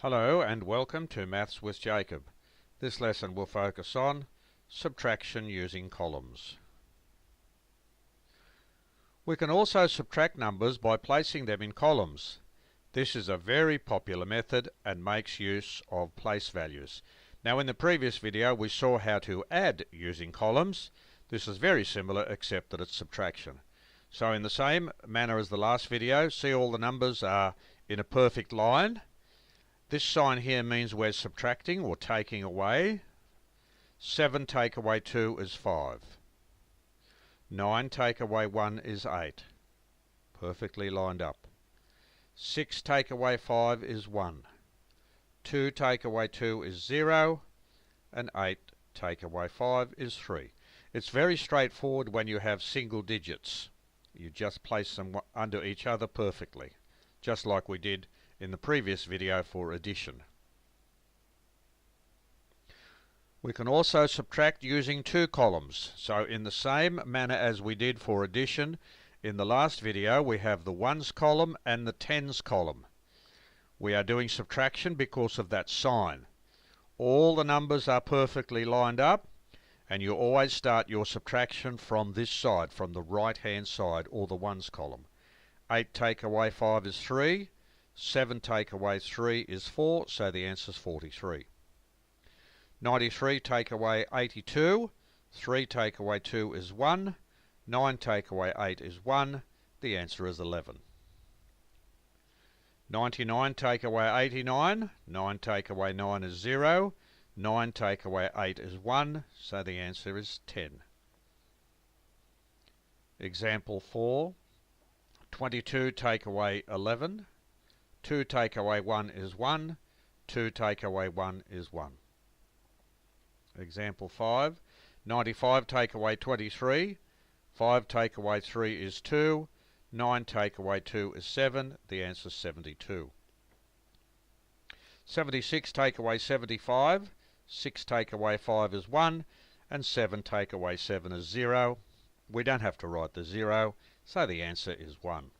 Hello and welcome to Maths with Jacob. This lesson will focus on subtraction using columns. We can also subtract numbers by placing them in columns. This is a very popular method and makes use of place values. Now in the previous video we saw how to add using columns. This is very similar except that it's subtraction. So in the same manner as the last video, see all the numbers are in a perfect line. This sign here means we're subtracting or taking away. 7 take away 2 is 5. 9 take away 1 is 8. Perfectly lined up. 6 take away 5 is 1. 2 take away 2 is 0. And 8 take away 5 is 3. It's very straightforward when you have single digits. You just place them under each other perfectly, just like we did in the previous video for addition. We can also subtract using two columns. So in the same manner as we did for addition, in the last video we have the ones column and the tens column. We are doing subtraction because of that sign. All the numbers are perfectly lined up, and you always start your subtraction from this side, from the right hand side, or the ones column. 8 take away 5 is 3. 7 take away 3 is 4, so the answer is 43. 93 take away 82. 3 take away 2 is 1. 9 take away 8 is 1. The answer is 11. 99 take away 89. 9 take away 9 is 0. 9 take away 8 is 1, so the answer is 10. Example 4. 22 take away 11. 2 take away 1 is 1. 2 take away 1 is 1. Example 5. 95 take away 23. 5 take away 3 is 2. 9 take away 2 is 7. The answer is 72. 76 take away 75. 6 take away 5 is 1. And 7 take away 7 is 0. We don't have to write the 0, so the answer is 1.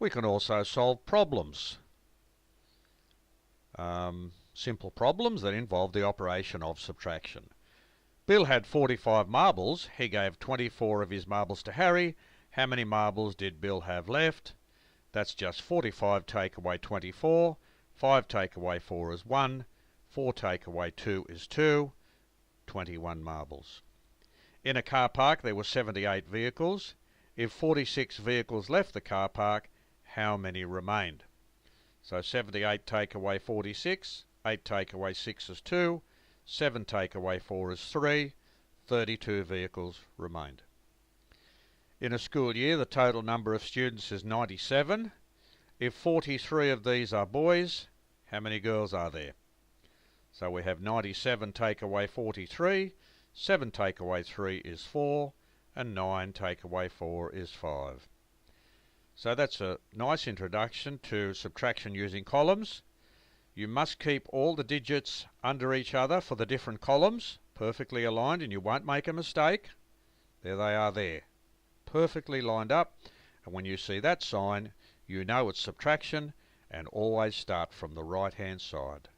We can also solve problems. Simple problems that involve the operation of subtraction. Bill had 45 marbles. He gave 24 of his marbles to Harry. How many marbles did Bill have left? That's just 45 take away 24. 5 take away 4 is 1. 4 take away 2 is 2. 21 marbles. In a car park there were 78 vehicles. If 46 vehicles left the car park, how many remained? So 78 take away 46, 8 take away 6 is 2, 7 take away 4 is 3, 32 vehicles remained. In a school year the total number of students is 97. If 43 of these are boys, how many girls are there? So we have 97 take away 43, 7 take away 3 is 4, and 9 take away 4 is 5. So that's a nice introduction to subtraction using columns. You must keep all the digits under each other for the different columns, perfectly aligned, and you won't make a mistake. There they are there, perfectly lined up, and when you see that sign, you know it's subtraction, and always start from the right hand side.